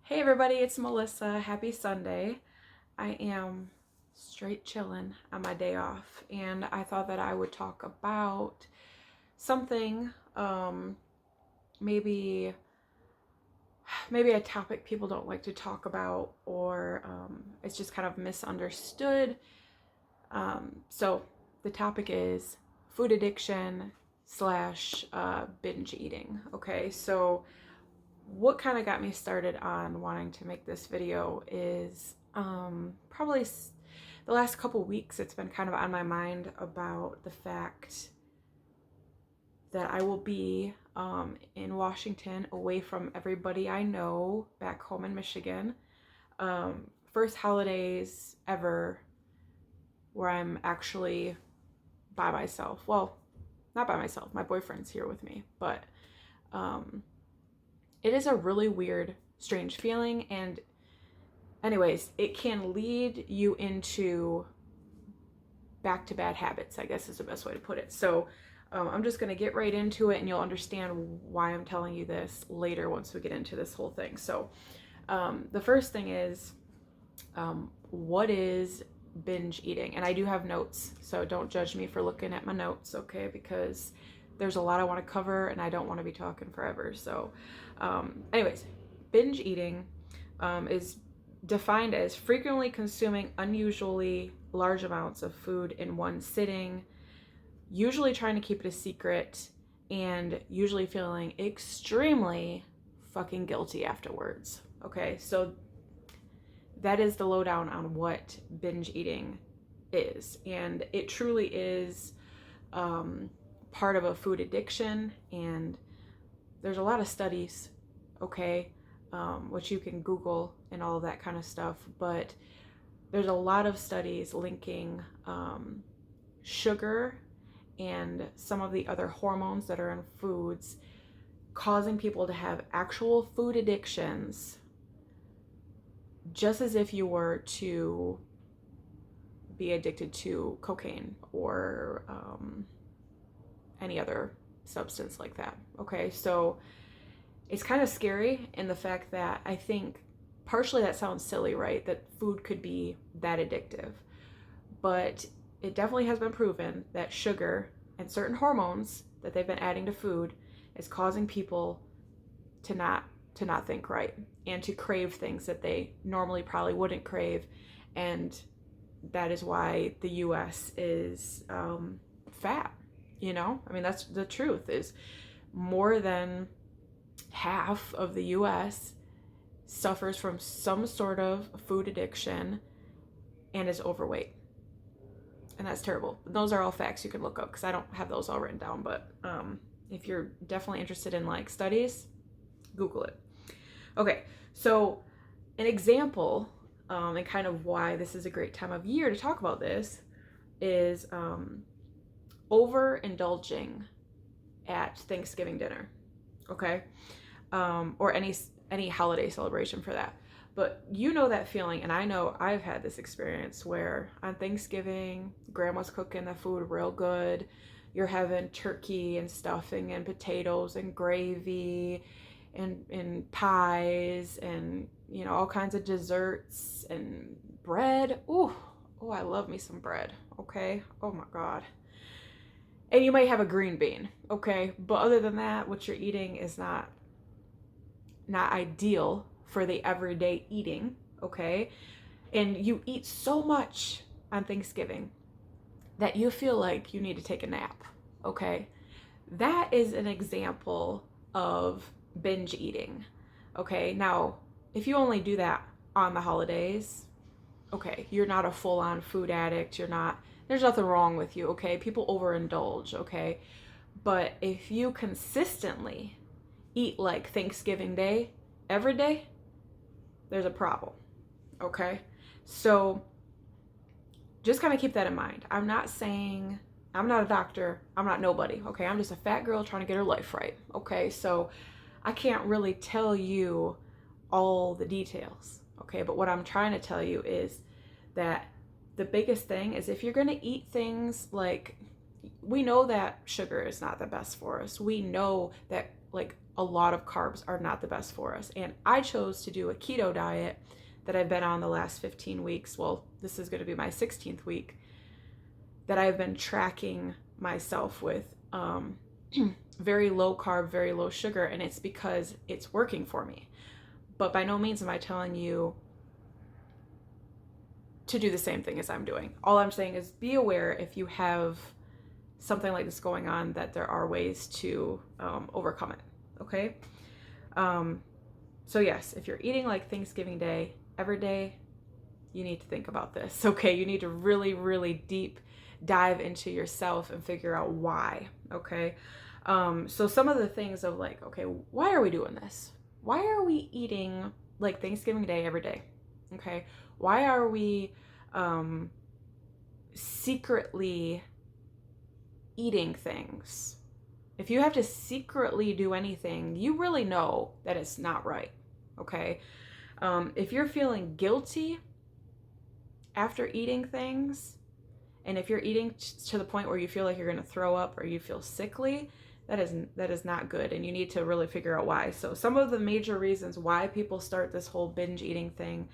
Hey everybody, it's Melissa. Happy Sunday. I am straight chilling on my day off, and I thought that I would talk about something, maybe maybe a topic people don't like to talk about, or it's just kind of misunderstood. So the topic is food addiction slash binge eating. Okay, so what kind of got me started on wanting to make this video is probably the last couple weeks it's been kind of on my mind about the fact that I will be in Washington away from everybody I know back home in Michigan. First holidays ever where I'm actually by myself. Well, not by myself, my boyfriend's here with me, but it is a really weird, strange feeling. And anyways, it can lead you into back to bad habits, I guess is the best way to put it. So I'm just going to get right into it, and you'll understand why I'm telling you this later once we get into this whole thing. So the first thing is, what is binge eating? And I do have notes, so don't judge me for looking at my notes, okay? Because there's a lot I want to cover, and I don't want to be talking forever. So anyways, binge eating is defined as frequently consuming unusually large amounts of food in one sitting, usually trying to keep it a secret, and usually feeling extremely fucking guilty afterwards. Okay, so that is the lowdown on what binge eating is. And it truly is part of a food addiction, and there's a lot of studies, okay, which you can Google and all of that kind of stuff, but there's a lot of studies linking sugar and some of the other hormones that are in foods causing people to have actual food addictions, just as if you were to be addicted to cocaine or any other substance like that. Okay, so it's kind of scary in the fact that I think partially that sounds silly, right? That food could be that addictive. But it definitely has been proven that sugar and certain hormones that they've been adding to food is causing people to not think right and to crave things that they normally probably wouldn't crave. And that is why the US is fat. I mean, that's the truth, is more than half of the US suffers from some sort of food addiction and is overweight. And that's terrible. Those are all facts you can look up because I don't have those all written down. But if you're definitely interested in like studies, Google it. Okay, so an example and kind of why this is a great time of year to talk about this is overindulging at Thanksgiving dinner, okay, or any holiday celebration for that. But you know that feeling, and I know I've had this experience where on Thanksgiving, grandma's cooking the food real good. You're having turkey and stuffing and potatoes and gravy and pies and all kinds of desserts and bread. Oh, I love me some bread. Okay. Oh my God. And you might have a green bean. Okay. But other than that, what you're eating is not ideal for the everyday eating, okay? And you eat so much on Thanksgiving that you feel like you need to take a nap, okay? That is an example of binge eating, okay? Now, if you only do that on the holidays, okay, you're not a full-on food addict, there's nothing wrong with you, okay? People overindulge, okay? But if you consistently eat like Thanksgiving Day every day, there's a problem, okay? So just kind of keep that in mind. I'm not saying, I'm not a doctor, I'm not nobody, okay? I'm just a fat girl trying to get her life right, okay? So I can't really tell you all the details, okay? But what I'm trying to tell you is that the biggest thing is, if you're gonna eat things like, we know that sugar is not the best for us. We know that like a lot of carbs are not the best for us. And I chose to do a keto diet that I've been on the last 15 weeks. Well, this is going to be my 16th week that I've been tracking myself with very low carb, very low sugar, and it's because it's working for me. But by no means am I telling you to do the same thing as I'm doing. All I'm saying is be aware if you have something like this going on that there are ways to overcome it, okay? So yes, if you're eating like Thanksgiving Day every day, you need to think about this, okay? You need to really, really deep dive into yourself and figure out why, okay? So some of the things of like, okay, why are we doing this? Why are we eating like Thanksgiving Day every day, okay? Why are we secretly eating things? If you have to secretly do anything, you really know that it's not right, okay? If you're feeling guilty after eating things, and if you're eating to the point where you feel like you're going to throw up or you feel sickly, that is not good, and you need to really figure out why. So some of the major reasons why people start this whole binge eating thing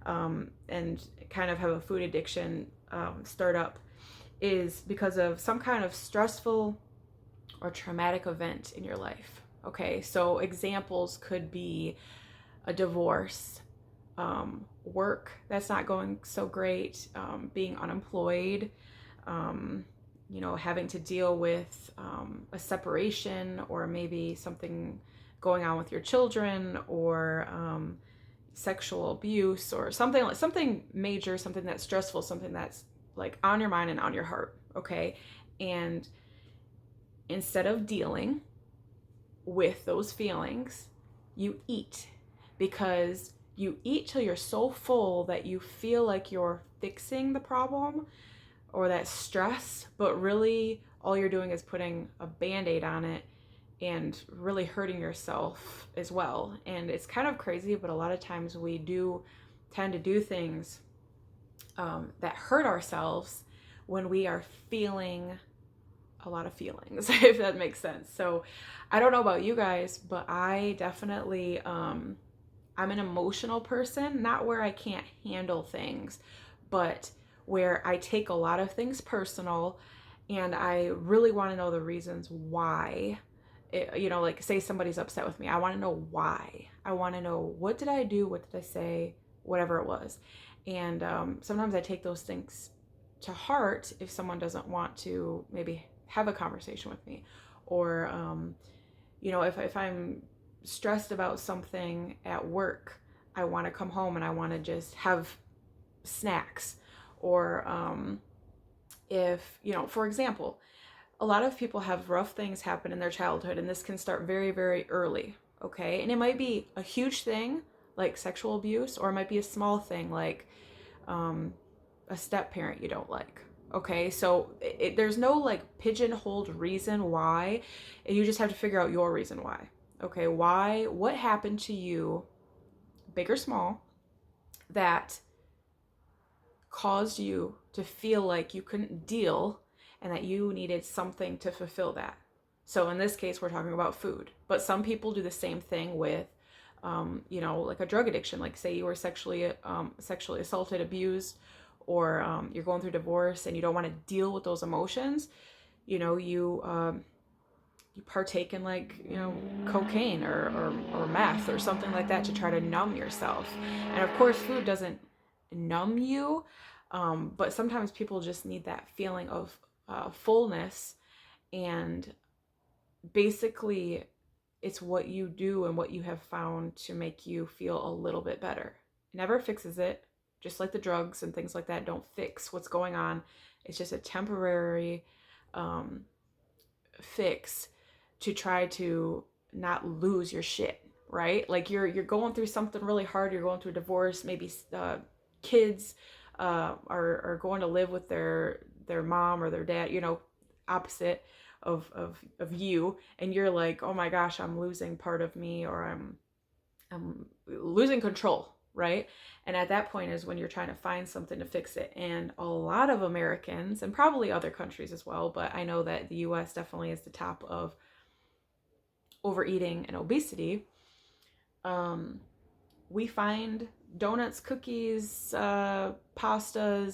and kind of have a food addiction start up is because of some kind of stressful or traumatic event in your life. Okay, so examples could be a divorce, work that's not going so great, being unemployed, having to deal with a separation, or maybe something going on with your children, or sexual abuse, or something major, something that's stressful, something that's like on your mind and on your heart, okay? And instead of dealing with those feelings, you eat, because you eat till you're so full that you feel like you're fixing the problem or that stress, but really all you're doing is putting a Band-Aid on it and really hurting yourself as well. And it's kind of crazy, but a lot of times we do tend to do things that hurt ourselves when we are feeling a lot of feelings, if that makes sense. So I don't know about you guys, but I definitely, I'm an emotional person, not where I can't handle things, but where I take a lot of things personal, and I really want to know the reasons why. Like say somebody's upset with me. I want to know why. I want to know, what did I do? What did I say? Whatever it was. And sometimes I take those things to heart if someone doesn't want to maybe have a conversation with me, or if I'm stressed about something at work, I want to come home and I want to just have snacks. Or if for example, a lot of people have rough things happen in their childhood, and this can start very, very early, okay? And it might be a huge thing like sexual abuse, or it might be a small thing like a step parent you don't like. Okay, so there's no like pigeonholed reason why. You just have to figure out your reason why. Okay, why? What happened to you, big or small, that caused you to feel like you couldn't deal and that you needed something to fulfill that? So in this case, we're talking about food, but some people do the same thing with, like a drug addiction. Like say you were sexually assaulted, abused, or you're going through divorce and you don't want to deal with those emotions. You partake in like cocaine or meth or something like that to try to numb yourself. And of course food doesn't numb you, but sometimes people just need that feeling of fullness. And basically it's what you do and what you have found to make you feel a little bit better. It never fixes it, just like the drugs and things like that don't fix what's going on. It's just a temporary fix to try to not lose your shit, right? Like you're going through something really hard. You're going through a divorce. Maybe kids are going to live with their mom or their dad, opposite of you, and you're like, oh my gosh, I'm losing part of me, or I'm losing control, right? And at that point is when you're trying to find something to fix it. And a lot of Americans, and probably other countries as well, but I know that the US definitely is the top of overeating and obesity, we find donuts, cookies, pastas,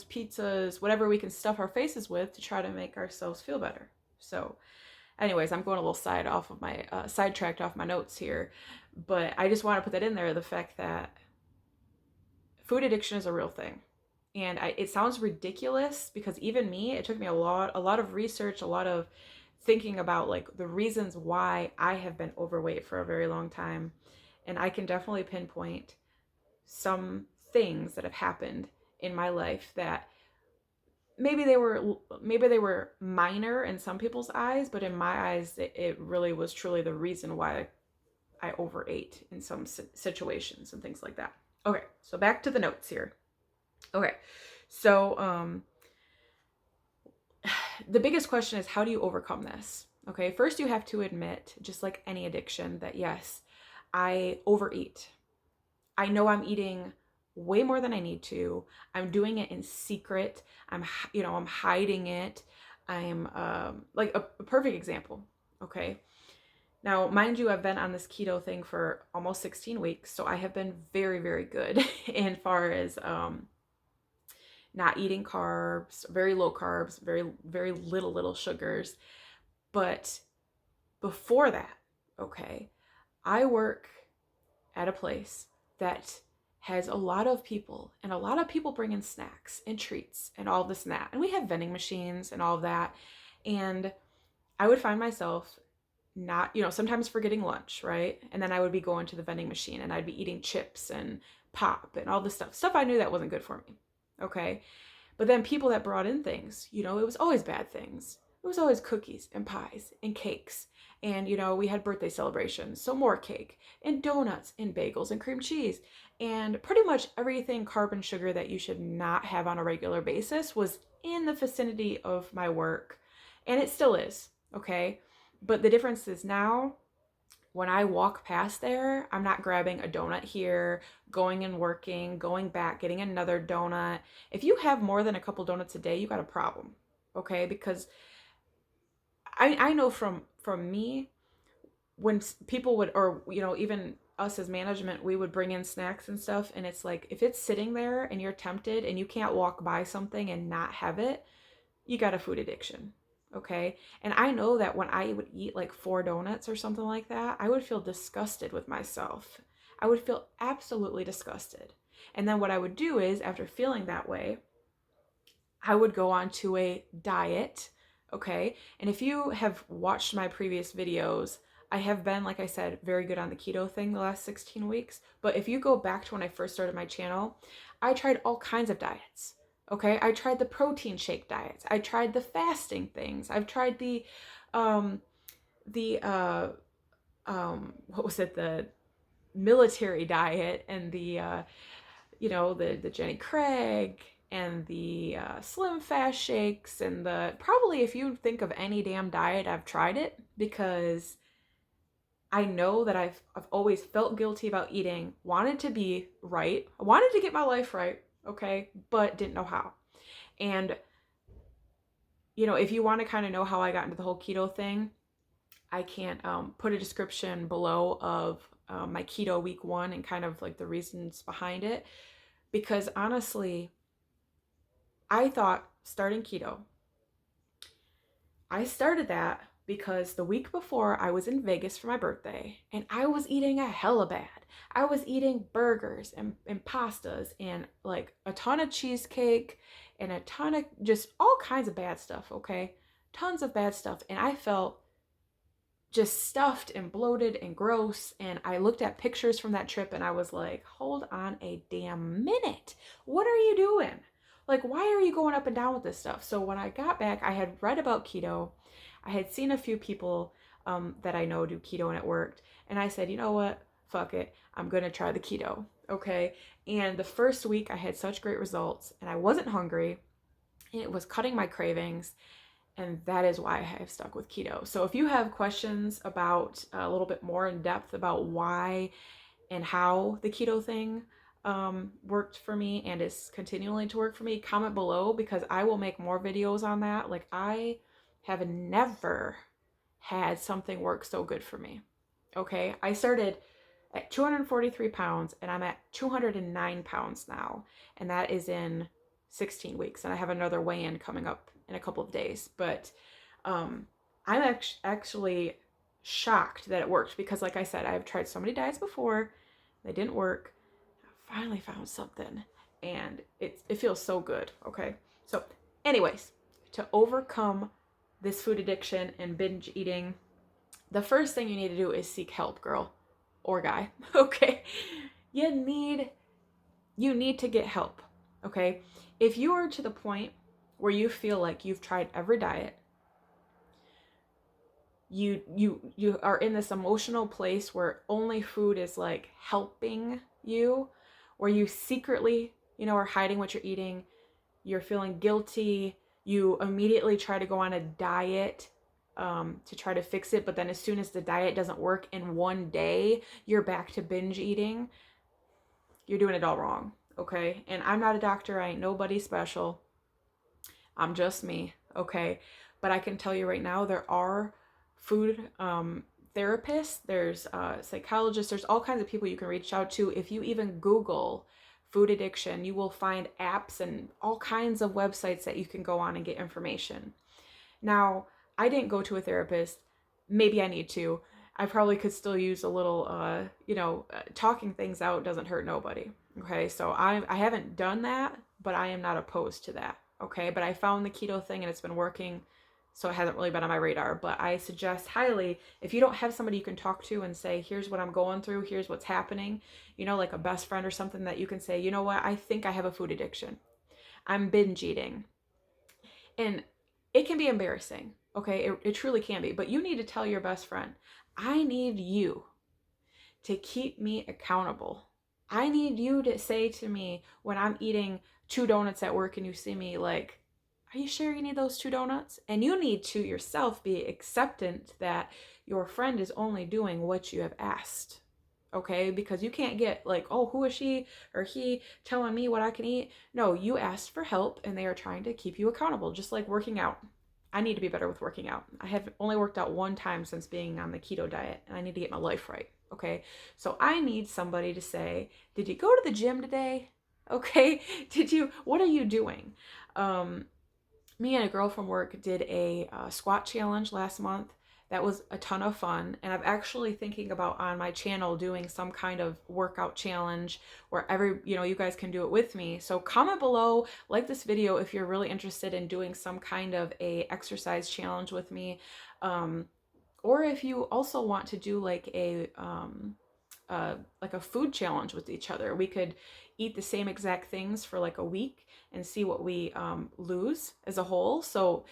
pizzas, whatever we can stuff our faces with to try to make ourselves feel better. So anyways, I'm going a little sidetracked off my notes here, but I just want to put that in there, the fact that food addiction is a real thing. And it sounds ridiculous because even me, it took me a lot of research, a lot of thinking about like the reasons why I have been overweight for a very long time. And I can definitely pinpoint some things that have happened in my life that maybe they were minor in some people's eyes, but in my eyes, it really was truly the reason why I overate in some situations and things like that. Okay, so back to the notes here. Okay, so the biggest question is, how do you overcome this? Okay, first you have to admit, just like any addiction, that yes, I overeat. I know I'm eating way more than I need to. I'm doing it in secret. I'm hiding it. I'm like a perfect example. Okay. Now, mind you, I've been on this keto thing for almost 16 weeks, so I have been very, very good in far as not eating carbs, very low carbs, very, very little sugars. But before that, okay, I work at a place that has a lot of people, and a lot of people bring in snacks and treats and all this and that. And we have vending machines and all of that. And I would find myself not, sometimes forgetting lunch, right? And then I would be going to the vending machine and I'd be eating chips and pop and all this stuff I knew that wasn't good for me. Okay. But then people that brought in things, it was always bad things. It was always cookies and pies and cakes. And, we had birthday celebrations, so more cake and donuts and bagels and cream cheese. And pretty much everything carb and sugar that you should not have on a regular basis was in the vicinity of my work. And it still is, okay? But the difference is now, when I walk past there, I'm not grabbing a donut here, going and working, going back, getting another donut. If you have more than a couple donuts a day, you got a problem, okay? Because I know from me, when people would, or even us as management, we would bring in snacks and stuff, and it's like, if it's sitting there and you're tempted and you can't walk by something and not have it, you got a food addiction. Okay. And I know that when I would eat like 4 donuts or something like that, I would feel disgusted with myself. I would feel absolutely disgusted. And then what I would do is, after feeling that way, I would go on to a diet. Okay. And if you have watched my previous videos, I have been, like I said, very good on the keto thing the last 16 weeks. But if you go back to when I first started my channel, I tried all kinds of diets. Okay, I tried the protein shake diets. I tried the fasting things. I've tried the what was it, the military diet, and the Jenny Craig, and the Slim Fast shakes, and the, probably, if you think of any damn diet, I've tried it, because I know that I've always felt guilty about eating, wanted to be right, wanted to get my life right, okay, but didn't know how. And if you want to kind of know how I got into the whole keto thing, I can put a description below of my keto week 1 and kind of like the reasons behind it. Because honestly, I thought starting keto, I started that because the week before I was in Vegas for my birthday, and I was eating a hella bad. I was eating burgers and pastas and like a ton of cheesecake and a ton of just all kinds of bad stuff, okay? Tons of bad stuff. And I felt just stuffed and bloated and gross. And I looked at pictures from that trip and I was like, hold on a damn minute. What are you doing? Like, why are you going up and down with this stuff? So when I got back, I had read about keto. I had seen a few people that I know do keto, and it worked. And I said, you know what? Fuck it. I'm going to try the keto. Okay. And the first week I had such great results, and I wasn't hungry, and it was cutting my cravings. And that is why I have stuck with keto. So if you have questions about a little bit more in depth about why and how the keto thing worked for me and is continuing to work for me, comment below, because I will make more videos on that. Like, I have never had something work so good for me. Okay. I started at 243 pounds and I'm at 209 pounds now. And that is in 16 weeks. And I have another weigh in coming up in a couple of days. But um, I'm actually shocked that it worked because, like I said, I've tried so many diets before, they didn't work. I finally found something and it feels so good. Okay. So, anyways, to overcome this food addiction and binge eating, the first thing you need to do is seek help, girl or guy. Okay. You need you need to get help. Okay? If you are to the point where you feel like you've tried every diet, you are in this emotional place where only food is like helping you, where you secretly, are hiding what you're eating, you're feeling guilty, you immediately try to go on a diet to try to fix it, but then as soon as the diet doesn't work in one day, you're back to binge eating. You're doing it all wrong, okay? And I'm not a doctor, I ain't nobody special. I'm just me, okay? But I can tell you right now, there are food therapists, there's psychologists, there's all kinds of people you can reach out to. If you even Google food addiction, you will find apps and all kinds of websites that you can go on and get information. Now, I didn't go to a therapist. Maybe I need to. I probably could still use a little, talking things out doesn't hurt nobody. Okay, so I haven't done that, but I am not opposed to that. Okay, but I found the keto thing and it's been working, so it hasn't really been on my radar. But I suggest highly, if you don't have somebody you can talk to and say, here's what I'm going through, here's what's happening, like a best friend or something that you can say, you know what, I think I have a food addiction. I'm binge eating. And it can be embarrassing, okay? It truly can be. But you need to tell your best friend, I need you to keep me accountable. I need you to say to me when I'm eating 2 donuts at work and you see me like, are you sure you need those 2 donuts? And you need to yourself be acceptant that your friend is only doing what you have asked. Okay, because you can't get like, oh, who is she or he telling me what I can eat? No, you asked for help and they are trying to keep you accountable, just like working out. I need to be better with working out. I have only worked out one time since being on the keto diet and I need to get my life right. Okay, so I need somebody to say, did you go to the gym today? Okay, what are you doing? Me and a girl from work did a squat challenge last month. That was a ton of fun. And I'm actually thinking about on my channel doing some kind of workout challenge where you guys can do it with me. So comment below, like this video if you're really interested in doing some kind of a exercise challenge with me. Or if you also want to do like a food challenge with each other. We could eat the same exact things for like a week and see what we lose as a whole. So,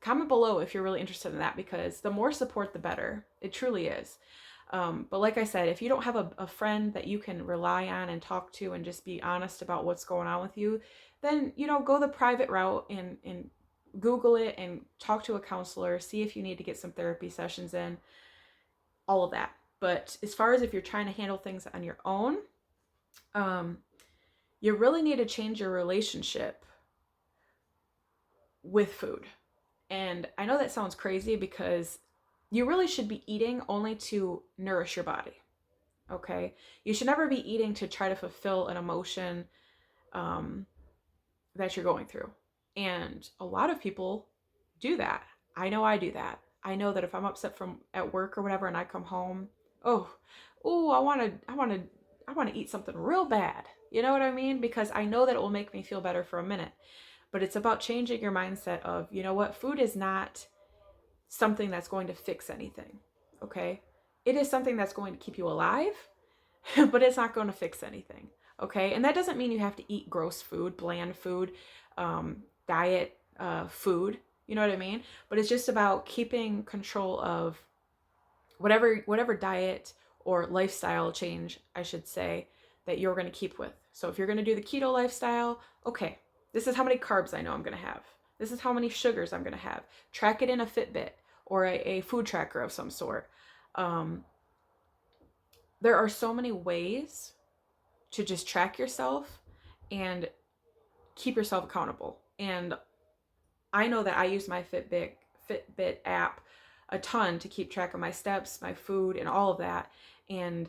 comment below if you're really interested in that, because the more support, the better. It truly is. But like I said, if you don't have a friend that you can rely on and talk to and just be honest about what's going on with you, then, go the private route and Google it and talk to a counselor, see if you need to get some therapy sessions in, all of that. But as far as if you're trying to handle things on your own, you really need to change your relationship with food. And I know that sounds crazy because you really should be eating only to nourish your body. Okay? You should never be eating to try to fulfill an emotion that you're going through. And a lot of people do that. I know I do that. I know that if I'm upset from at work or whatever and I come home, I want to eat something real bad. You know what I mean? Because I know that it will make me feel better for a minute. But it's about changing your mindset of, you know what, food is not something that's going to fix anything. Okay? It is something that's going to keep you alive, but it's not going to fix anything. Okay? And that doesn't mean you have to eat gross food, bland food, diet food. You know what I mean? But it's just about keeping control of whatever diet or lifestyle change, I should say, that you're going to keep with. So if you're going to do the keto lifestyle, okay, this is how many carbs I know I'm going to have. This is how many sugars I'm going to have. Track it in a Fitbit or a food tracker of some sort. There are so many ways to just track yourself and keep yourself accountable. And I know that I use my Fitbit app a ton to keep track of my steps, my food, and all of that. And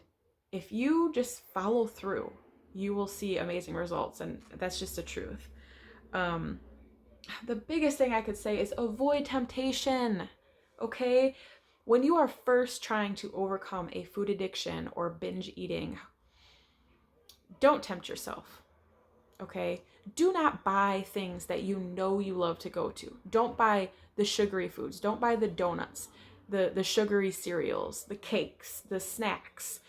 if you just follow through, you will see amazing results. And that's just the truth. The biggest thing I could say is avoid temptation. Okay? When you are first trying to overcome a food addiction or binge eating, don't tempt yourself. Okay? Do not buy things that you know you love to go to. Don't buy the sugary foods. Don't buy the donuts, the sugary cereals, the cakes, the snacks.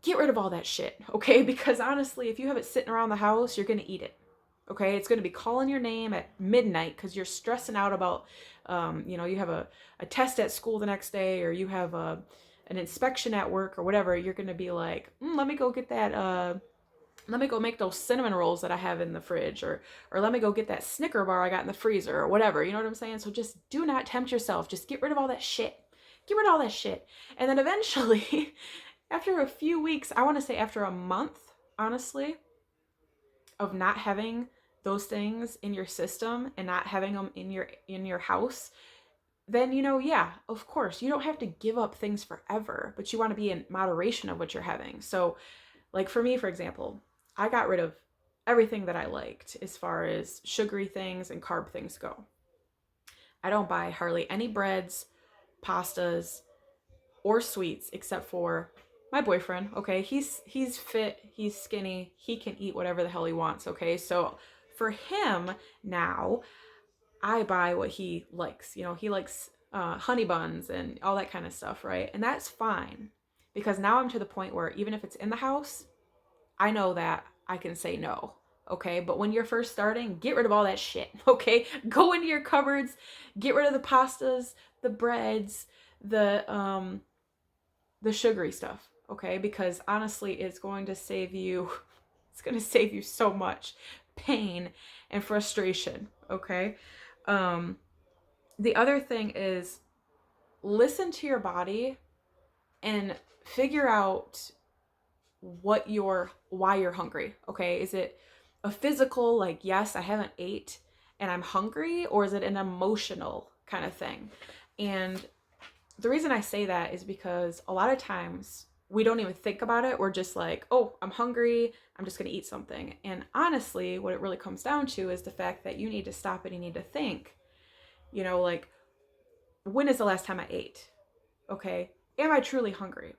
Get rid of all that shit, okay? Because honestly, if you have it sitting around the house, you're going to eat it. Okay? It's going to be calling your name at midnight because you're stressing out about, you have a test at school the next day, or you have an inspection at work or whatever. You're going to be like, let me go get that, let me go make those cinnamon rolls that I have in the fridge, or let me go get that Snicker bar I got in the freezer, or whatever. You know what I'm saying? So just do not tempt yourself. Just get rid of all that shit. Get rid of all that shit. And then eventually, after a few weeks, I want to say after a month, honestly, of not having those things in your system and not having them in your house, then yeah, of course, you don't have to give up things forever, but you want to be in moderation of what you're having. So, like for me, for example, I got rid of everything that I liked as far as sugary things and carb things go. I don't buy hardly any breads, pastas, or sweets except for my boyfriend. Okay, he's fit, he's skinny, he can eat whatever the hell he wants. Okay, so for him now, I buy what he likes. He likes honey buns and all that kind of stuff, right? And that's fine, because now I'm to the point where even if it's in the house, I know that I can say no. Okay, but when you're first starting, get rid of all that shit. Okay, go into your cupboards, get rid of the pastas, the breads, the sugary stuff. Okay, because honestly, it's going to save you. It's going to save you so much pain and frustration. Okay. The other thing is, listen to your body and figure out why you're hungry. Okay, is it a physical, like, yes, I haven't ate and I'm hungry, or is it an emotional kind of thing? And the reason I say that is because a lot of times we don't even think about it. We're just like, oh, I'm hungry, I'm just gonna eat something. And honestly, what it really comes down to is the fact that you need to stop and you need to think, like, when is the last time I ate? Okay, am I truly hungry?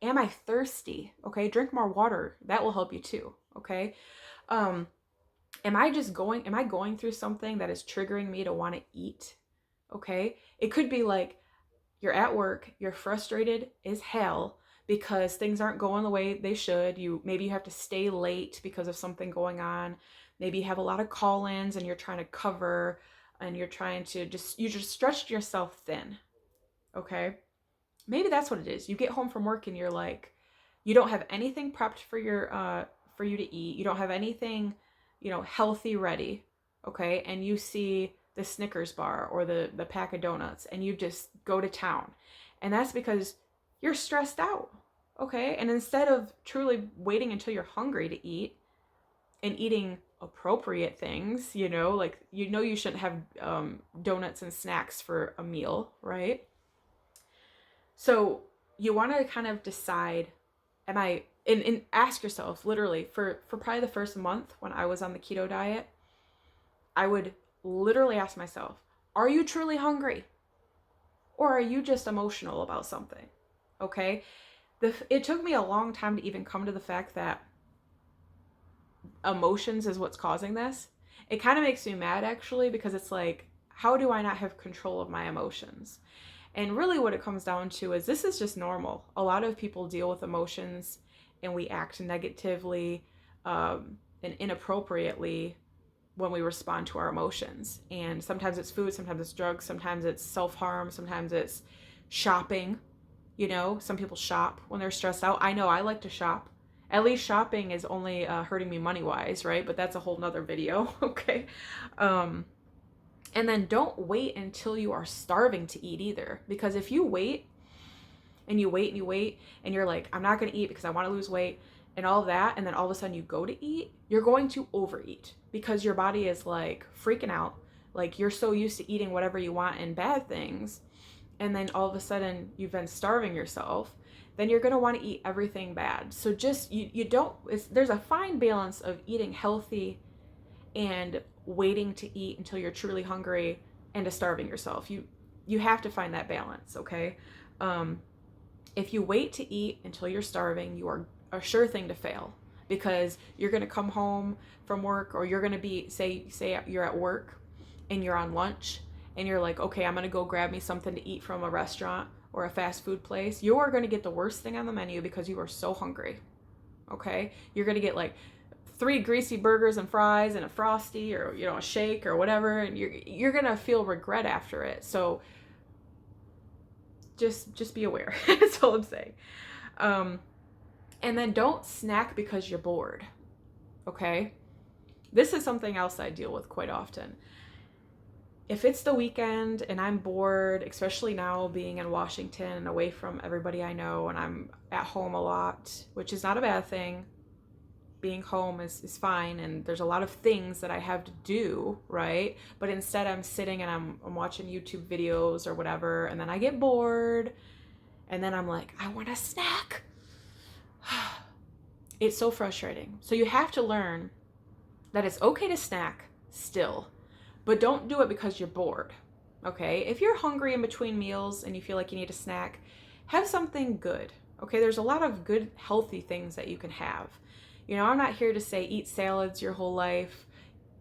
Am I thirsty? Okay, drink more water. That will help you too. Okay. Am I going through something that is triggering me to want to eat? Okay. It could be like you're at work, you're frustrated as hell because things aren't going the way they should. Maybe you have to stay late because of something going on. Maybe you have a lot of call-ins and you're trying to cover, and you're trying to you just stretched yourself thin. Okay. Maybe that's what it is. You get home from work and you're like, you don't have anything prepped for you to eat. You don't have anything, healthy ready. Okay. And you see the Snickers bar or the pack of donuts and you just go to town. And that's because you're stressed out. Okay. And instead of truly waiting until you're hungry to eat and eating appropriate things, like, you shouldn't have donuts and snacks for a meal, right? So you want to kind of decide, and ask yourself, literally, for probably the first month when I was on the keto diet, I would literally ask myself, are you truly hungry? Or are you just emotional about something? Okay? It took me a long time to even come to the fact that emotions is what's causing this. It kind of makes me mad, actually, because it's like, how do I not have control of my emotions? And really what it comes down to is this is just normal. A lot of people deal with emotions and we act negatively and inappropriately when we respond to our emotions. And sometimes it's food, sometimes it's drugs, sometimes it's self-harm, sometimes it's shopping. Some people shop when they're stressed out. I know I like to shop. At least shopping is only hurting me money-wise, right? But that's a whole nother video, okay? And then don't wait until you are starving to eat either. Because if you wait and you wait and you wait and you're like, I'm not going to eat because I want to lose weight and all of that, and then all of a sudden you go to eat, you're going to overeat because your body is like freaking out. Like, you're so used to eating whatever you want and bad things. and then all of a sudden you've been starving yourself, then you're going to want to eat everything bad. So just, you don't, there's a fine balance of eating healthy and waiting to eat until you're truly hungry and to starving yourself. You have to find that balance, okay? If you wait to eat until you're starving, you are a sure thing to fail, because you're going to come home from work, or you're going to be, say you're at work and you're on lunch and you're like, okay, I'm going to go grab me something to eat from a restaurant or a fast food place. You are going to get the worst thing on the menu because you are so hungry, okay? You're going to get like 3 greasy burgers and fries and a Frosty, or, you know, a shake or whatever, and you're going to feel regret after it. So just be aware. That's all I'm saying. And then don't snack because you're bored, okay? This is something else I deal with quite often. If it's the weekend and I'm bored, especially now being in Washington and away from everybody I know, and I'm at home a lot, which is not a bad thing. Being home is fine, and there's a lot of things that I have to do, right? But instead I'm sitting and I'm watching YouTube videos or whatever, and then I get bored, and then I'm like, I want a snack. It's so frustrating. So you have to learn that it's okay to snack still, but don't do it because you're bored, okay? If you're hungry in between meals and you feel like you need a snack, have something good, okay? There's a lot of good, healthy things that you can have. You know, I'm not here to say eat salads your whole life,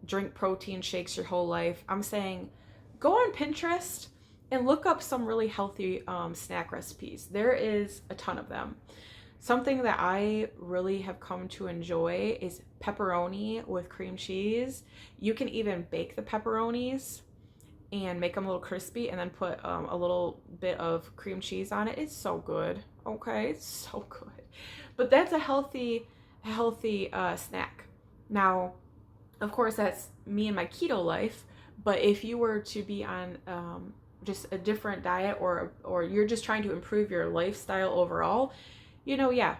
drink protein shakes your whole life. I'm saying go on Pinterest and look up some really healthy snack recipes. There is a ton of them. Something that I really have come to enjoy is pepperoni with cream cheese. You can even bake the pepperonis and make them a little crispy, and then put a little bit of cream cheese on it. It's so good, okay? It's so good. But that's a healthy snack. Now, of course, that's me and my keto life, but if you were to be on just a different diet, or you're just trying to improve your lifestyle overall, you know, yeah,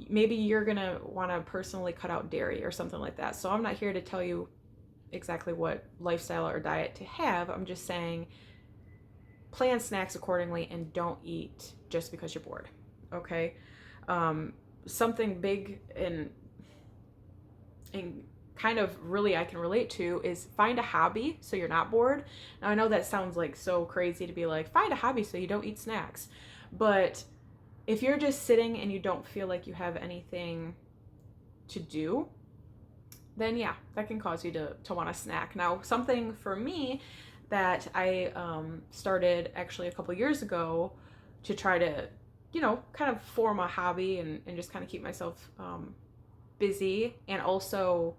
maybe you're gonna want to personally cut out dairy or something like that. So I'm not here to tell you exactly what lifestyle or diet to have. I'm just saying plan snacks accordingly and don't eat just because you're bored, okay? Something big and kind of really I can relate to is find a hobby so you're not bored. Now I know that sounds like so crazy to be like, find a hobby so you don't eat snacks, but if you're just sitting and you don't feel like you have anything to do, then yeah, that can cause you to want a snack. Now, something for me that I started actually a couple years ago to try to, you know, kind of form a hobby and just kind of keep myself busy, and also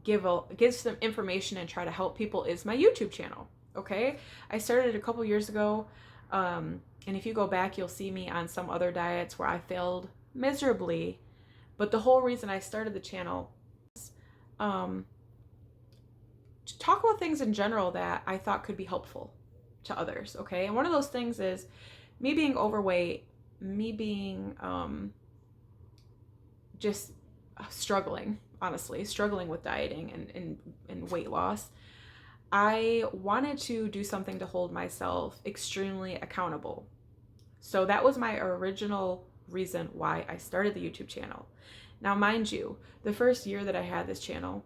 give some information and try to help people, is my YouTube channel, okay? I started a couple years ago, and if you go back, you'll see me on some other diets where I failed miserably. But the whole reason I started the channel is to talk about things in general that I thought could be helpful to others, okay? And one of those things is me being overweight, me being just struggling, honestly, struggling with dieting and weight loss. I wanted to do something to hold myself extremely accountable. So that was my original reason why I started the YouTube channel. Now, mind you, the first year that I had this channel,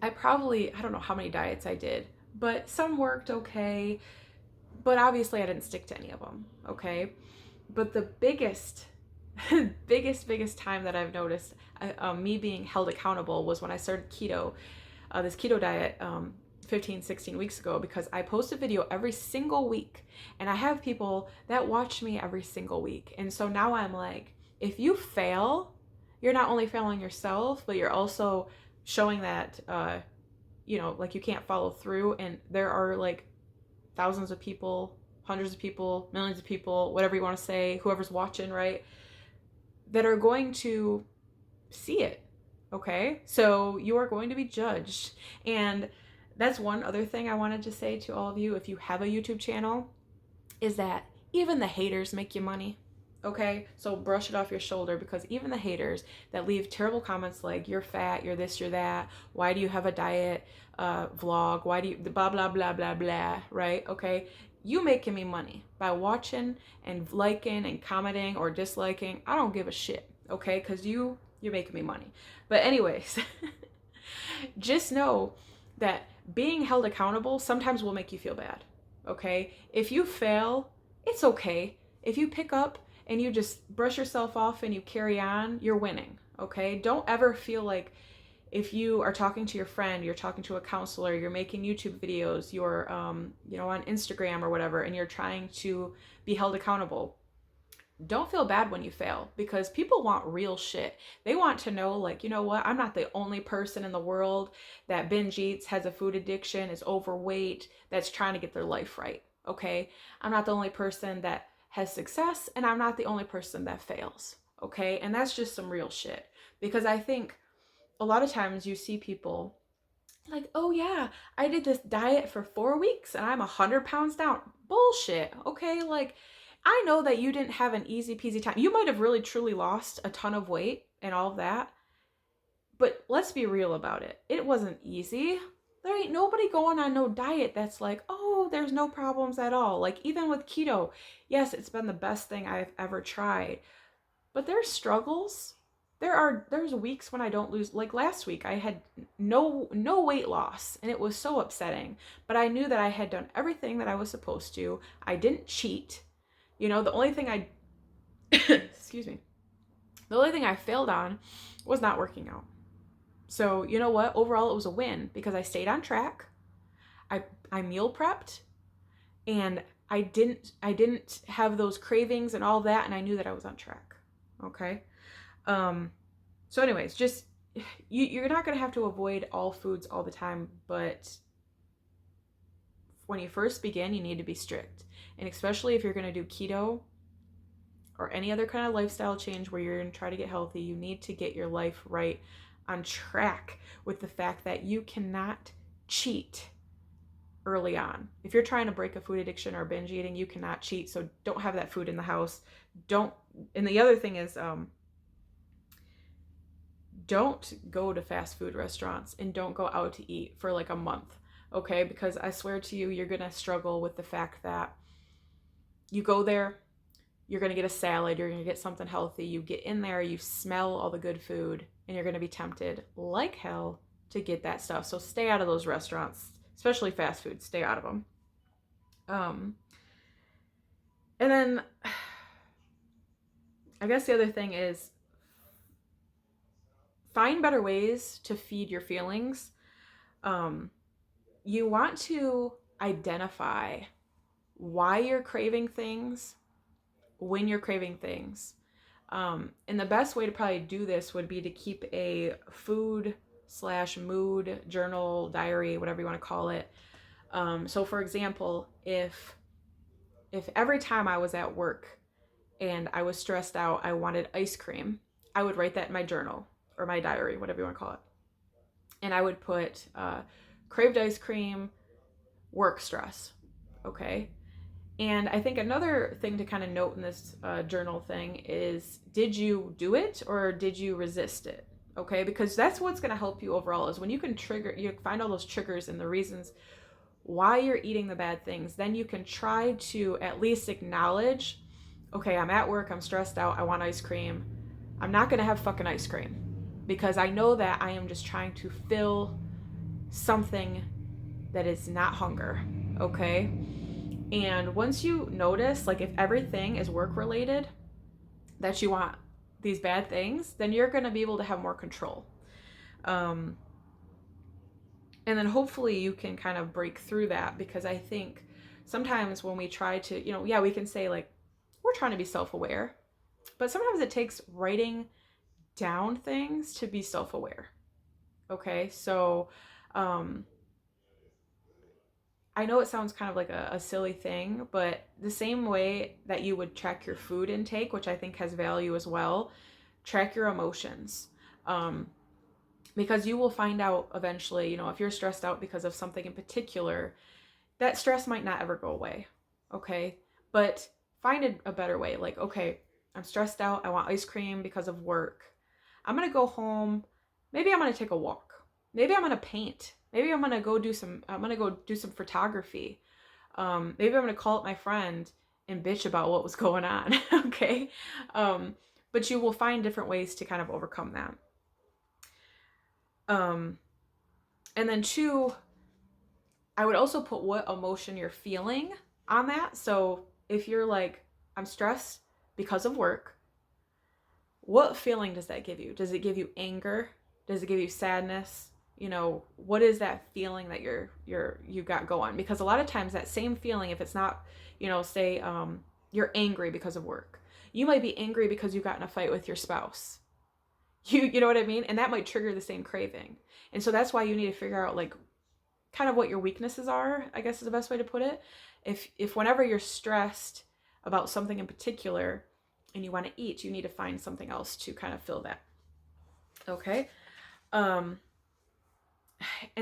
I don't know how many diets I did, but some worked okay, but obviously I didn't stick to any of them, okay? But the biggest time that I've noticed me being held accountable was when I started keto, this keto diet 15, 16 weeks ago, because I post a video every single week, and I have people that watch me every single week. And so now I'm like, if you fail, you're not only failing yourself, but you're also showing that, you know, like you can't follow through. And there are like thousands of people, hundreds of people, millions of people, whatever you want to say, whoever's watching, right, that are going to see it, okay? So you are going to be judged. And that's one other thing I wanted to say to all of you, if you have a YouTube channel, is that even the haters make you money, okay? So brush it off your shoulder, because even the haters that leave terrible comments like, you're fat, you're this, you're that, why do you have a diet vlog, why do you blah, blah, blah, blah, blah, right? Okay, You making me money by watching and liking and commenting or disliking. I don't give a shit, okay? Because you're making me money. But anyways, just know that being held accountable sometimes will make you feel bad, okay? If you fail, it's okay. If you pick up and you just brush yourself off and you carry on, you're winning, okay? Don't ever feel like if you are talking to your friend, you're talking to a counselor, you're making YouTube videos, you're on Instagram or whatever, and you're trying to be held accountable. Don't feel bad when you fail, because people want real shit. They want to know, like, you know what? I'm not the only person in the world that binge eats, has a food addiction, is overweight, that's trying to get their life right. Okay? I'm not the only person that has success, and I'm not the only person that fails. Okay? And that's just some real shit. Because I think a lot of times you see people like, oh yeah, I did this diet for 4 weeks and I'm 100 pounds down. Bullshit. Okay. Like, I know that you didn't have an easy peasy time. You might have really truly lost a ton of weight and all of that. But let's be real about it. It wasn't easy. There ain't nobody going on no diet that's like, oh, there's no problems at all. Like, even with keto, yes, it's been the best thing I've ever tried. But there's struggles. There's weeks when I don't lose. Like last week, I had no weight loss, and it was so upsetting. But I knew that I had done everything that I was supposed to. I didn't cheat. The only thing I excuse me. The only thing I failed on was not working out. So, you know what? Overall, it was a win because I stayed on track. I meal prepped, and I didn't have those cravings and all that, and I knew that I was on track. Okay? So anyways, just you're not going to have to avoid all foods all the time, but when you first begin, you need to be strict. And especially if you're going to do keto or any other kind of lifestyle change where you're going to try to get healthy, you need to get your life right on track with the fact that you cannot cheat early on. If you're trying to break a food addiction or binge eating, you cannot cheat. So don't have that food in the house. And the other thing is, don't go to fast food restaurants and don't go out to eat for like a month, okay? Because I swear to you, you're gonna struggle with the fact that you go there, you're gonna get a salad, you're gonna get something healthy, you get in there, you smell all the good food, and you're gonna be tempted like hell to get that stuff. So stay out of those restaurants, especially fast food, stay out of them. And then I guess the other thing is, find better ways to feed your feelings. You want to identify why you're craving things, when you're craving things. And the best way to probably do this would be to keep a food/mood journal, diary, whatever you want to call it. So for example, if every time I was at work and I was stressed out, I wanted ice cream, I would write that in my journal or my diary, whatever you want to call it. And I would put craved ice cream, work stress, okay? And I think another thing to kind of note in this journal thing is, did you do it or did you resist it? Okay, because that's what's going to help you overall, is when you find all those triggers and the reasons why you're eating the bad things, then you can try to at least acknowledge, okay, I'm at work, I'm stressed out, I want ice cream. I'm not going to have fucking ice cream because I know that I am just trying to fill something that is not hunger, okay? And once you notice, like, if everything is work related, that you want these bad things, then you're going to be able to have more control. And then hopefully you can kind of break through that, because I think sometimes when we try to, we can say like, we're trying to be self-aware, but sometimes it takes writing down things to be self-aware. Okay, so I know it sounds kind of like a silly thing, but the same way that you would track your food intake, which I think has value as well, track your emotions. Because you will find out eventually, if you're stressed out because of something in particular, that stress might not ever go away, okay? But find a better way. Like, okay, I'm stressed out, I want ice cream because of work. I'm gonna go home, maybe I'm gonna take a walk. Maybe I'm gonna paint. Maybe I'm gonna go do some photography. Maybe I'm going to call up my friend and bitch about what was going on. Okay. But you will find different ways to kind of overcome that. And then two, I would also put what emotion you're feeling on that. So if you're like, I'm stressed because of work, what feeling does that give you? Does it give you anger? Does it give you sadness? You know, what is that feeling that you got going? Because a lot of times that same feeling, if it's not, you know, say you're angry because of work, you might be angry because you got in a fight with your spouse. You know what I mean? And that might trigger the same craving. And so that's why you need to figure out like kind of what your weaknesses are, I guess is the best way to put it. If whenever you're stressed about something in particular and you want to eat, you need to find something else to kind of fill that. Okay. And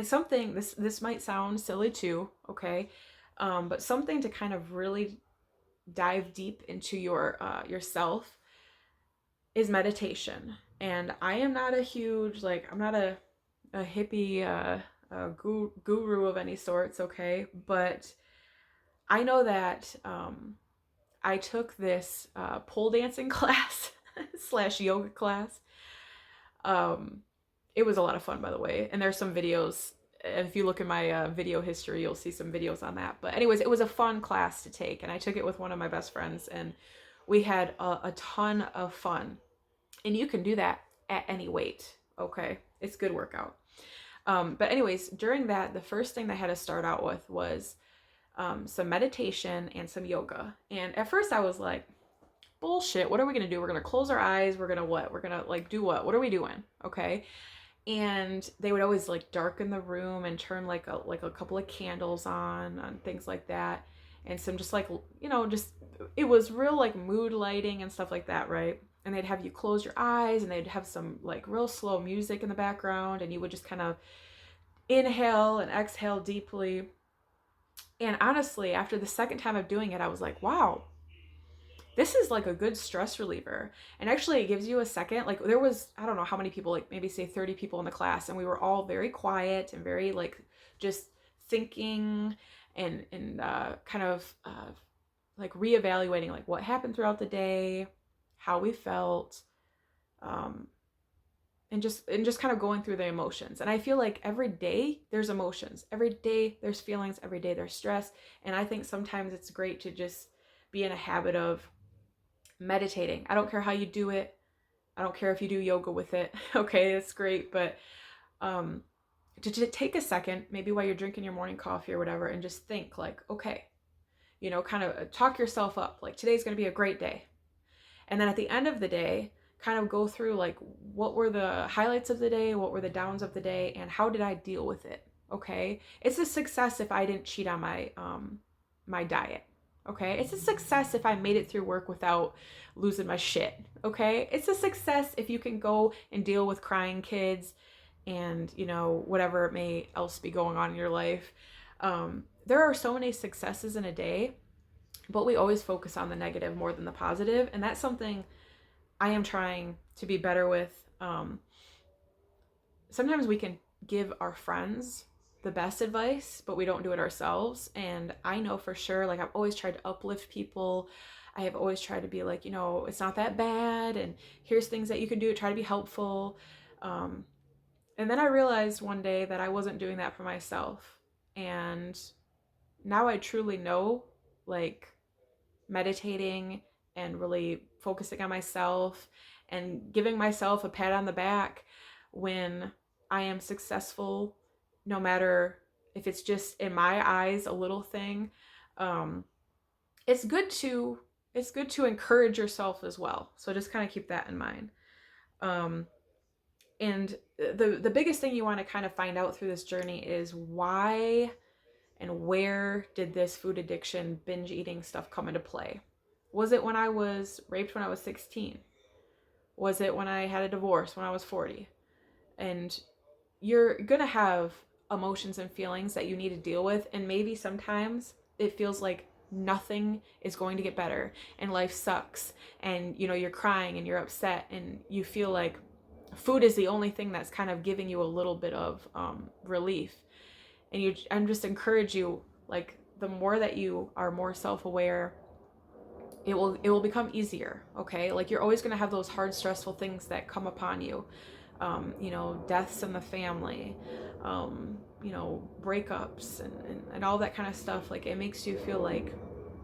something, this might sound silly too, okay? But something to kind of really dive deep into yourself is meditation. And I am not a huge, like, I'm not a hippie guru of any sorts, okay? But I know that I took this pole dancing class slash yoga class. It was a lot of fun, by the way. And there's some videos. If you look in my video history, you'll see some videos on that. But anyways, it was a fun class to take. And I took it with one of my best friends. And we had a ton of fun. And you can do that at any weight, okay? It's good workout. But anyways, during that, the first thing I had to start out with was some meditation and some yoga. And at first I was like, bullshit, what are we going to do? We're going to close our eyes. We're going to what? We're going to like do what? What are we doing? Okay. And they would always like darken the room and turn like a couple of candles on things like that. And some just like, you know, just, it was real like mood lighting and stuff like that, right? And they'd have you close your eyes and they'd have some like real slow music in the background and you would just kind of inhale and exhale deeply. And honestly, after the second time of doing it, I was like, wow, this is like a good stress reliever. And actually it gives you a second, like there was, I don't know how many people, like maybe say 30 people in the class, and we were all very quiet and very like just thinking and kind of like reevaluating like what happened throughout the day, how we felt, and just kind of going through the emotions. And I feel like every day there's emotions, every day there's feelings, every day there's stress. And I think sometimes it's great to just be in a habit of meditating. I don't care how you do it. I don't care if you do yoga with it. Okay, it's great. But to take a second, maybe while you're drinking your morning coffee or whatever, and just think like, okay, you know, kind of talk yourself up. Like today's going to be a great day. And then at the end of the day, kind of go through like what were the highlights of the day, what were the downs of the day, and how did I deal with it? Okay, it's a success if I didn't cheat on my my diet. Okay, it's a success if I made it through work without losing my shit. Okay, it's a success if you can go and deal with crying kids and, you know, whatever it may else be going on in your life. There are so many successes in a day, but we always focus on the negative more than the positive, and that's something I am trying to be better with. Sometimes we can give our friends the best advice, but we don't do it ourselves. And I know for sure, like I've always tried to uplift people. I have always tried to be like, you know, it's not that bad. And here's things that you can do to try to be helpful. And then I realized one day that I wasn't doing that for myself. And now I truly know, like, meditating and really focusing on myself and giving myself a pat on the back when I am successful, no matter if it's just in my eyes a little thing. It's good to encourage yourself as well. So just kind of keep that in mind. And the biggest thing you want to kind of find out through this journey is why and where did this food addiction, binge eating stuff come into play? Was it when I was raped when I was 16? Was it when I had a divorce when I was 40? And you're going to have emotions and feelings that you need to deal with. And maybe sometimes it feels like nothing is going to get better and life sucks. And, you know, you're crying and you're upset and you feel like food is the only thing that's kind of giving you a little bit of relief. And I'm just encourage you, like, the more that you are more self-aware, it will become easier. Okay, like you're always going to have those hard, stressful things that come upon you. Deaths in the family, breakups and all that kind of stuff. Like it makes you feel like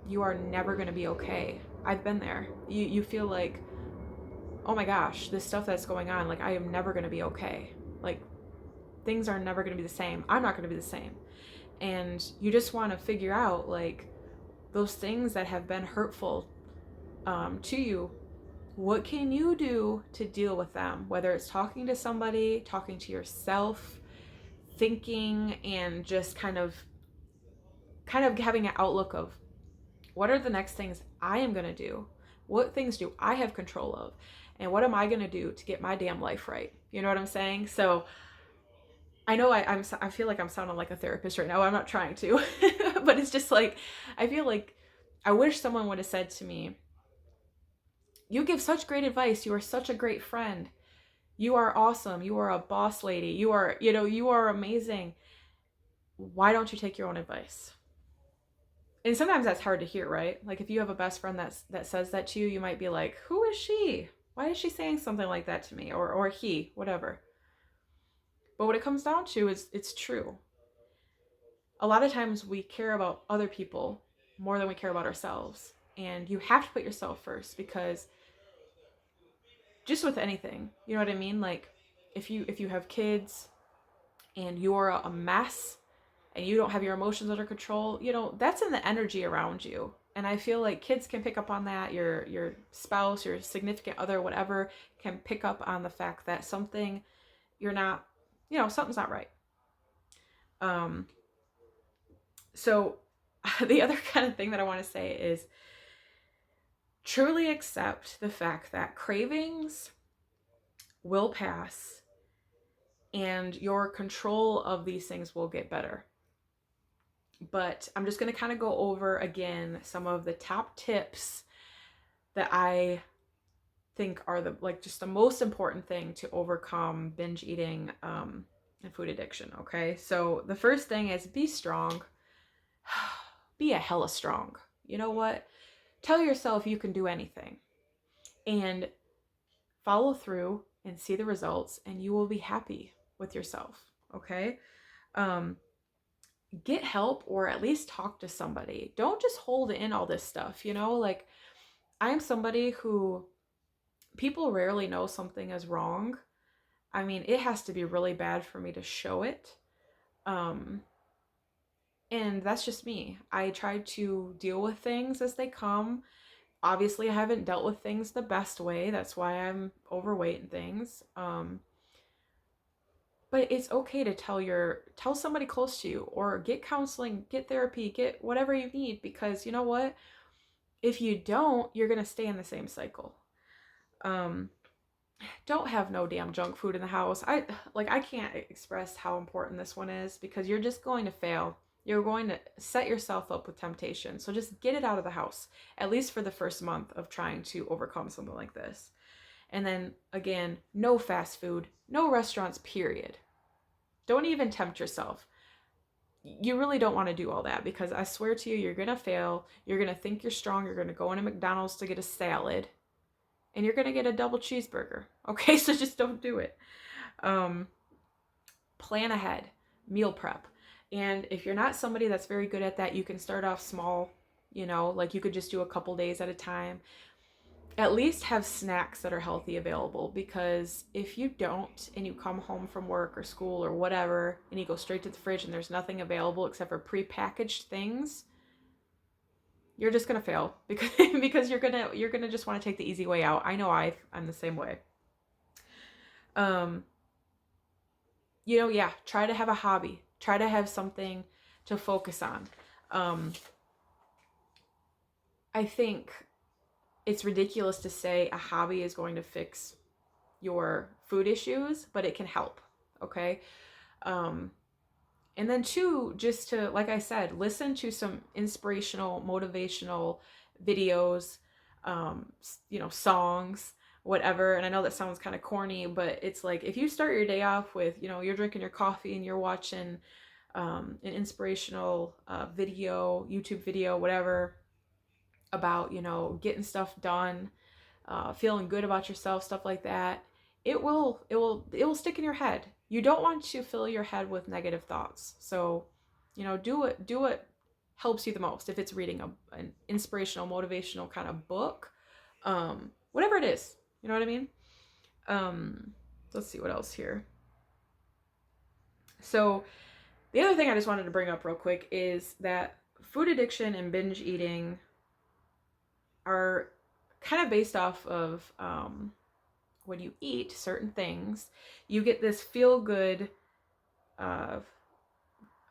you are never going to be okay. I've been there. You feel like, oh my gosh, this stuff that's going on, like I am never going to be okay. Like things are never going to be the same. I'm not going to be the same. And you just want to figure out like those things that have been hurtful to you. What can you do to deal with them? Whether it's talking to somebody, talking to yourself, thinking, and just kind of having an outlook of what are the next things I am going to do? What things do I have control of? And what am I going to do to get my damn life right? You know what I'm saying? So I know I feel like I'm sounding like a therapist right now. I'm not trying to, but it's just like, I feel like I wish someone would have said to me, you give such great advice. You are such a great friend. You are awesome. You are a boss lady. You are amazing. Why don't you take your own advice? And sometimes that's hard to hear, right? Like if you have a best friend that says that to you, you might be like, who is she? Why is she saying something like that to me? Or he, whatever. But what it comes down to is it's true. A lot of times we care about other people more than we care about ourselves. And you have to put yourself first, because just with anything, you know what I mean? Like if you have kids and you're a mess and you don't have your emotions under control, that's in the energy around you. And I feel like kids can pick up on that. Your spouse, your significant other, whatever, can pick up on the fact that something something's not right. So the other kind of thing that I want to say is truly accept the fact that cravings will pass and your control of these things will get better. But I'm just going to kind of go over again some of the top tips that I think are just the most important thing to overcome binge eating and food addiction. Okay, so the first thing is be strong. Be a hella strong. You know what? Tell yourself you can do anything and follow through and see the results, and you will be happy with yourself. Okay. Get help, or at least talk to somebody. Don't just hold in all this stuff. Like I'm somebody who people rarely know something is wrong. I mean, it has to be really bad for me to show it. And that's just me. I try to deal with things as they come. Obviously, I haven't dealt with things the best way. That's why I'm overweight and things. But it's okay to tell somebody close to you, or get counseling, get therapy, get whatever you need, because you know what? If you don't, you're going to stay in the same cycle. Don't have no damn junk food in the house. I can't express how important this one is, because you're just going to fail. You're going to set yourself up with temptation. So just get it out of the house, at least for the first month of trying to overcome something like this. And then again, no fast food, no restaurants, period. Don't even tempt yourself. You really don't want to do all that, because I swear to you, you're going to fail. You're going to think you're strong. You're going to go into McDonald's to get a salad, and you're going to get a double cheeseburger. Okay, so just don't do it. Plan ahead, meal prep. And if you're not somebody that's very good at that, you can start off small, like you could just do a couple days at a time. At least have snacks that are healthy available, because if you don't, and you come home from work or school or whatever, and you go straight to the fridge and there's nothing available except for prepackaged things, you're just gonna fail, because you're gonna just want to take the easy way out. I know I'm the same way. Try to have a hobby. Try to have something to focus on. I think it's ridiculous to say a hobby is going to fix your food issues, but it can help. Okay. And then two, just to, like I said, listen to some inspirational, motivational videos, songs, whatever. And I know that sounds kind of corny, but it's like, if you start your day off with, you're drinking your coffee and you're watching an inspirational video, YouTube video, whatever, about, getting stuff done, feeling good about yourself, stuff like that, it will stick in your head. You don't want to fill your head with negative thoughts. So, do what helps you the most. If it's reading an inspirational, motivational kind of book, whatever it is, you know what I mean? Let's see what else here. So the other thing I just wanted to bring up real quick is that food addiction and binge eating are kind of based off of when you eat certain things, you get this feel good,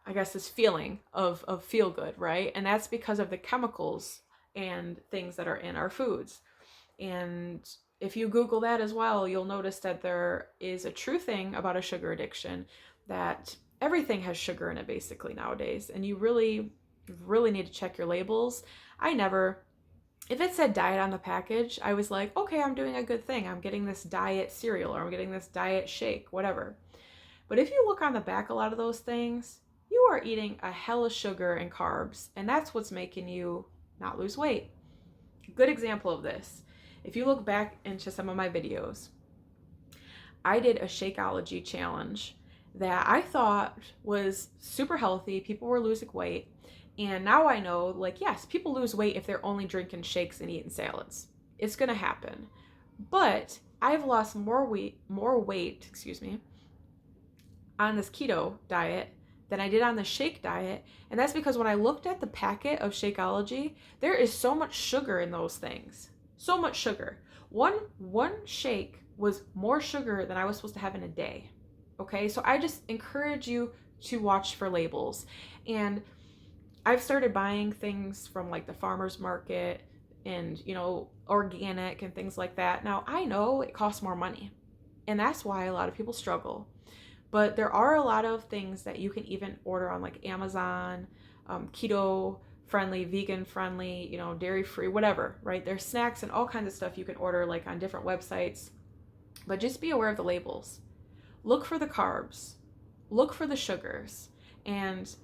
this feeling of feel good, right? And that's because of the chemicals and things that are in our foods. And if you Google that as well, you'll notice that there is a true thing about a sugar addiction, that everything has sugar in it basically nowadays. And you really, really need to check your labels. If it said diet on the package, I was like, okay, I'm doing a good thing. I'm getting this diet cereal, or I'm getting this diet shake, whatever. But if you look on the back, a lot of those things, you are eating a hell of sugar and carbs, and that's what's making you not lose weight. Good example of this. If you look back into some of my videos, I did a Shakeology challenge that I thought was super healthy. People were losing weight. And now I know, like, yes, people lose weight if they're only drinking shakes and eating salads. It's going to happen. But I've lost more weight, on this keto diet than I did on the shake diet. And that's because when I looked at the packet of Shakeology, there is so much sugar in those things. So much sugar. One shake was more sugar than I was supposed to have in a day. Okay, so I just encourage you to watch for labels. And I've started buying things from like the farmer's market and, organic and things like that. Now, I know it costs more money, and that's why a lot of people struggle. But there are a lot of things that you can even order on like Amazon, keto friendly, vegan friendly, dairy free, whatever, right? There's snacks and all kinds of stuff you can order like on different websites. But just be aware of the labels. Look for the carbs, look for the sugars, and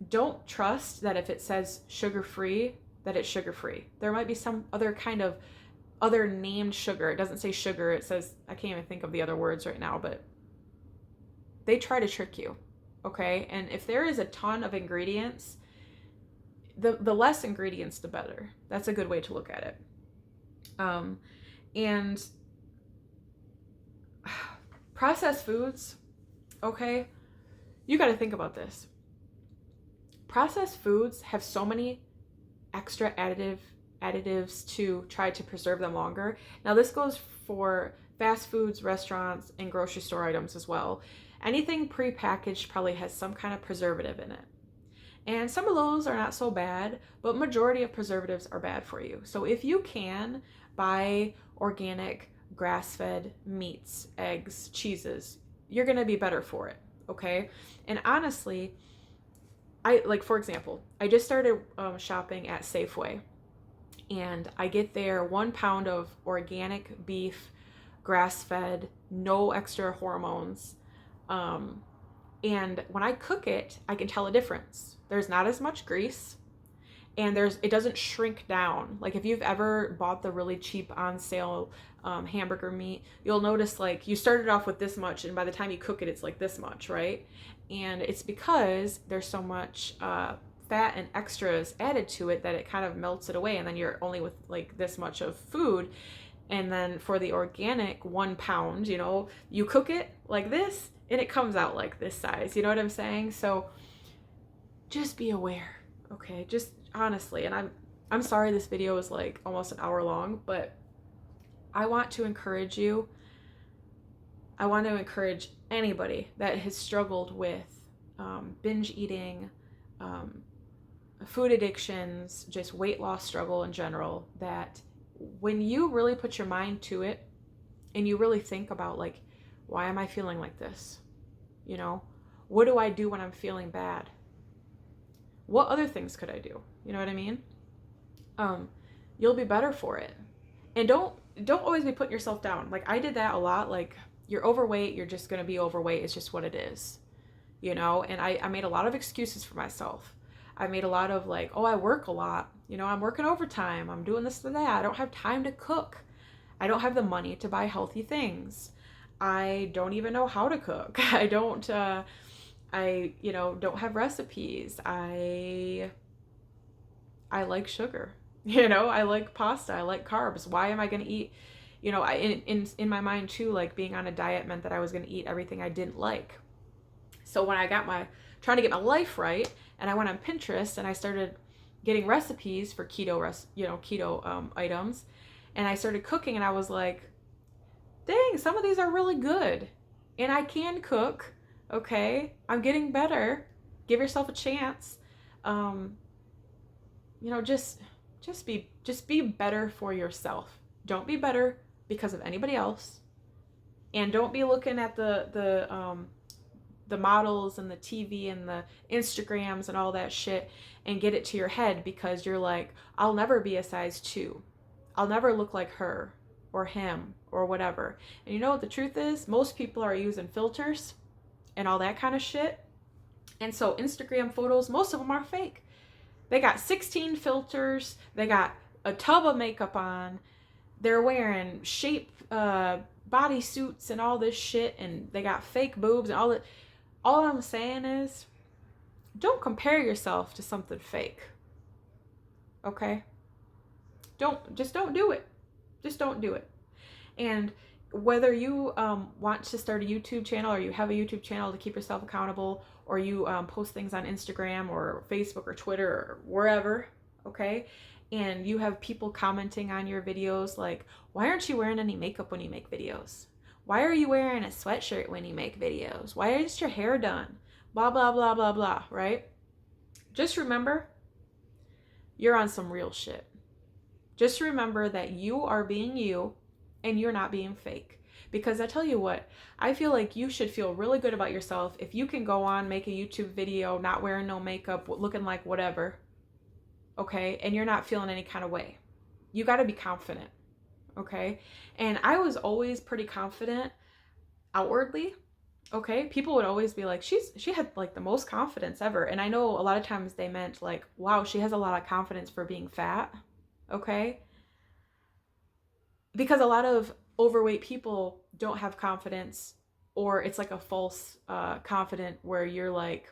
don't trust that if it says sugar-free, that it's sugar-free. There might be some other kind of other named sugar. It doesn't say sugar. It says, I can't even think of the other words right now, but they try to trick you, okay? And if there is a ton of ingredients, the less ingredients, the better. That's a good way to look at it. And processed foods, okay? You got to think about this. Processed foods have so many extra additives to try to preserve them longer. Now, this goes for fast foods, restaurants, and grocery store items as well. Anything prepackaged probably has some kind of preservative in it. And some of those are not so bad, but majority of preservatives are bad for you. So if you can buy organic, grass-fed meats, eggs, cheeses, you're going to be better for it, okay? And honestly, for example, I just started shopping at Safeway, and I get there 1 pound of organic beef, grass-fed, no extra hormones. And when I cook it, I can tell a difference. There's not as much grease, and it doesn't shrink down. Like if you've ever bought the really cheap on sale hamburger meat, you'll notice like you started off with this much, and by the time you cook it, it's like this much, right? And it's because there's so much fat and extras added to it that it kind of melts it away, and then you're only with like this much of food. And then for the organic 1 pound, you cook it like this and it comes out like this size. You know what I'm saying? So just be aware, okay? Just honestly, and I'm sorry this video is like almost an hour long, but I want to encourage you. I want to encourage anybody that has struggled with binge eating, food addictions, just weight loss struggle in general, that when you really put your mind to it and you really think about like, why am I feeling like this? What do I do when I'm feeling bad? What other things could I do? You know what I mean? You'll be better for it. And don't always be putting yourself down. Like I did that a lot. Like you're overweight, you're just going to be overweight. It's just what it is. you know, and I made a lot of excuses for myself. I made a lot of like, oh, I work a lot, you know, I'm working overtime, I'm doing this and that, I don't have time to cook, I don't have the money to buy healthy things, I don't even know how to cook, I don't you know, don't have recipes, I like sugar, you know, I like pasta, I like carbs, why am I going to eat, you know, in my mind too, like being on a diet meant that I was going to eat everything I didn't like. So when I got trying to get my life right, and I went on Pinterest and I started getting recipes for keto items, and I started cooking, and I was like, dang, some of these are really good, and I can cook. Okay, I'm getting better. Give yourself a chance. Um, you know, just be better for yourself. Don't be better because of anybody else, and don't be looking at the models and the TV and the Instagrams and all that shit and get it to your head because you're like, I'll never be a size 2. I'll never look like her or him or whatever. And you know what the truth is? Most people are using filters and all that kind of shit. And so Instagram photos, most of them are fake. They got 16 filters. They got a tub of makeup on. They're wearing shape body suits and all this shit, and they got fake boobs and all that. All I'm saying is, don't compare yourself to something fake. Okay? Don't do it. Just don't do it. And whether you want to start a YouTube channel, or you have a YouTube channel to keep yourself accountable, or you post things on Instagram or Facebook or Twitter or wherever, okay? And you have people commenting on your videos like, why aren't you wearing any makeup when you make videos? Why are you wearing a sweatshirt when you make videos? Why is your hair done? Blah, blah, blah, blah, blah, right? Just remember, you're on some real shit. Just remember that you are being you and you're not being fake. Because I tell you what, I feel like you should feel really good about yourself if you can go on, make a YouTube video, not wearing no makeup, looking like whatever, okay? And you're not feeling any kind of way. You got to be confident, okay? And I was always pretty confident outwardly, okay? People would always be like, she had like the most confidence ever. And I know a lot of times they meant like, wow, she has a lot of confidence for being fat, okay? Because a lot of overweight people don't have confidence, or it's like a false confident where you're like,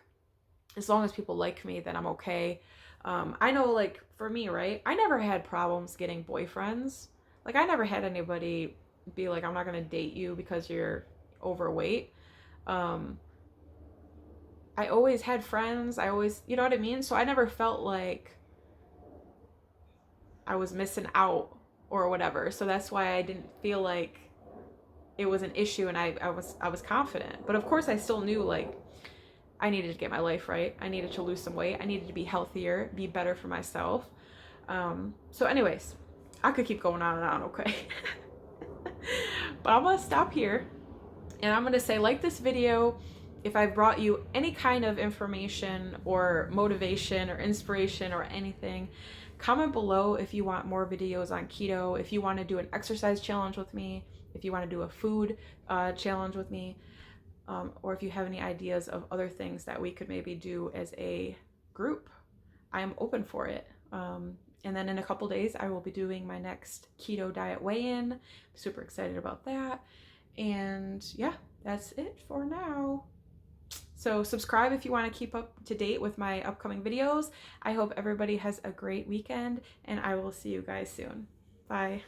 as long as people like me, then I'm okay. I know, like, for me, right? I never had problems getting boyfriends. Like, I never had anybody be like, I'm not going to date you because you're overweight. I always had friends. I always, you know what I mean? So I never felt like I was missing out or whatever. So that's why I didn't feel like it was an issue, and I was confident. But of course I still knew like I needed to get my life right. I needed to lose some weight. I needed to be healthier, be better for myself. So anyways, I could keep going on and on, okay? But I'm gonna stop here, and I'm gonna say, like this video if I brought you any kind of information or motivation or inspiration or anything. Comment below if you want more videos on keto, if you want to do an exercise challenge with me, if you want to do a food challenge with me, or if you have any ideas of other things that we could maybe do as a group. I am open for it. And then in a couple days, I will be doing my next keto diet weigh-in. Super excited about that. And yeah, that's it for now. So subscribe if you want to keep up to date with my upcoming videos. I hope everybody has a great weekend, and I will see you guys soon. Bye.